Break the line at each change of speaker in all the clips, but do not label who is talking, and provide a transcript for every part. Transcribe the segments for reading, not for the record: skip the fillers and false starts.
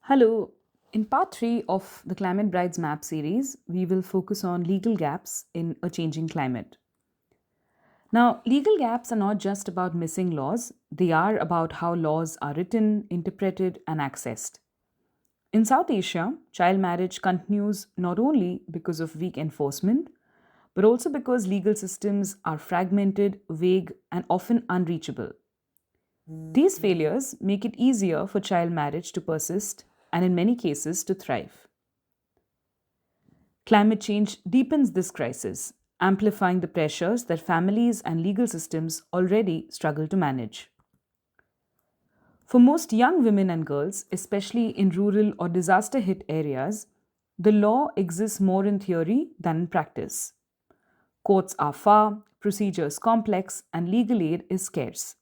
Hello. In part 3 of the Climate Brides Map series, we will focus on legal gaps in a changing climate. Now, legal gaps are not just about missing laws, they are about how laws are written, interpreted, and accessed. In South Asia, child marriage continues not only because of weak enforcement, but also because legal systems are fragmented, vague, and often unreachable. These failures make it easier for child marriage to persist and, in many cases, to thrive. Climate change deepens this crisis, amplifying the pressures that families and legal systems already struggle to manage. For most young women and girls, especially in rural or disaster hit areas, the law exists more in theory than in practice. Courts are far, procedures complex, and legal aid is scarce.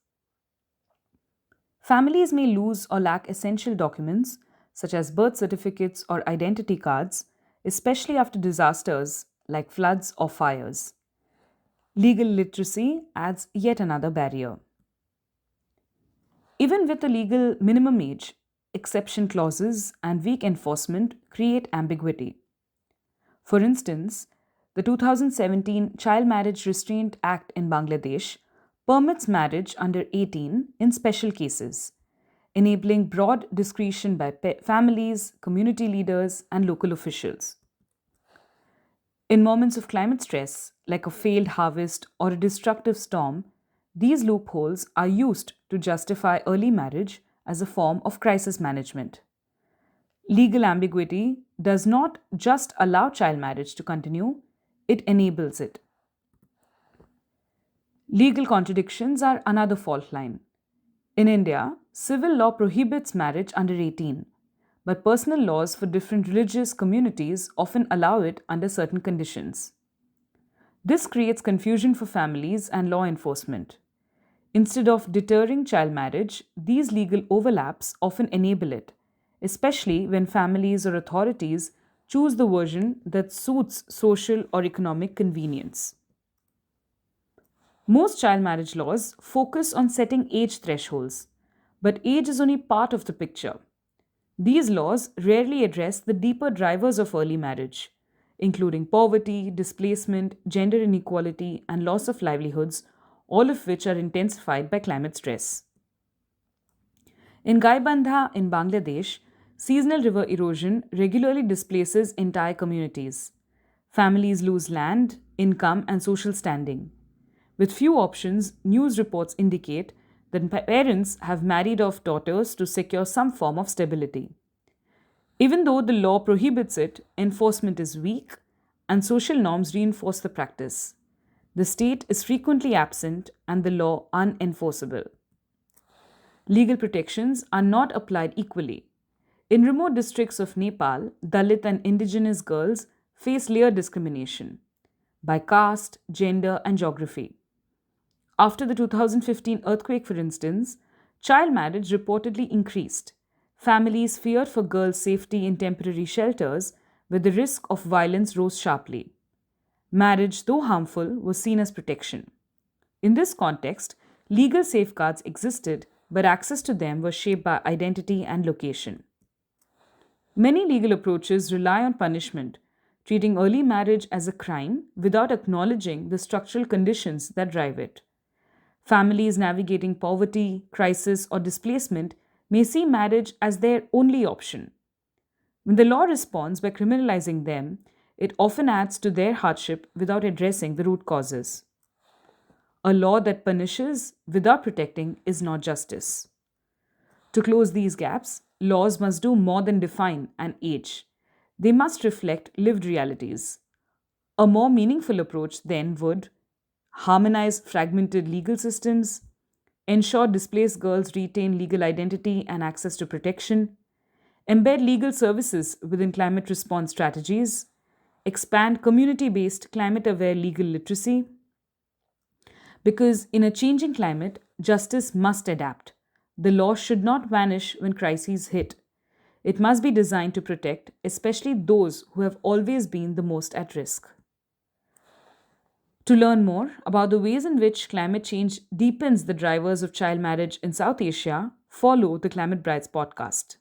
Families may lose or lack essential documents such as birth certificates or identity cards, especially after disasters like floods or fires. Legal literacy adds yet another barrier. Even with a legal minimum age, exception clauses and weak enforcement create ambiguity. For instance, the 2017 Child Marriage Restraint Act in Bangladesh permits marriage under 18 in special cases, enabling broad discretion by families, community leaders, and local officials. In moments of climate stress, like a failed harvest or a destructive storm, these loopholes are used to justify early marriage as a form of crisis management. Legal ambiguity does not just allow child marriage to continue, it enables it. Legal contradictions are another fault line. In India, civil law prohibits marriage under 18, but personal laws for different religious communities often allow it under certain conditions. This creates confusion for families and law enforcement. Instead of deterring child marriage, these legal overlaps often enable it, especially when families or authorities choose the version that suits social or economic convenience. Most child marriage laws focus on setting age thresholds, but age is only part of the picture. These laws rarely address the deeper drivers of early marriage, including poverty, displacement, gender inequality, and loss of livelihoods, all of which are intensified by climate stress. In Gaibandha in Bangladesh, seasonal river erosion regularly displaces entire communities. Families lose land, income, and social standing. With few options, news reports indicate that parents have married off daughters to secure some form of stability. Even though the law prohibits it, enforcement is weak and social norms reinforce the practice. The state is frequently absent and the law unenforceable. Legal protections are not applied equally. In remote districts of Nepal, Dalit and indigenous girls face layered discrimination by caste, gender, and geography. After the 2015 earthquake, for instance, child marriage reportedly increased. Families feared for girls' safety in temporary shelters, where the risk of violence rose sharply. Marriage, though harmful, was seen as protection. In this context, legal safeguards existed, but access to them was shaped by identity and location. Many legal approaches rely on punishment, treating early marriage as a crime without acknowledging the structural conditions that drive it. Families navigating poverty, crisis, or displacement may see marriage as their only option. When the law responds by criminalizing them, it often adds to their hardship without addressing the root causes. A law that punishes without protecting is not justice. To close these gaps, laws must do more than define an age. They must reflect lived realities. A more meaningful approach then would harmonize fragmented legal systems, ensure displaced girls retain legal identity and access to protection, embed legal services within climate response strategies, expand community based climate aware legal literacy. Because in a changing climate, justice must adapt. The law should not vanish when crises hit. It must be designed to protect, especially those who have always been the most at risk. To learn more about the ways in which climate change deepens the drivers of child marriage in South Asia, follow the Climate Brides podcast.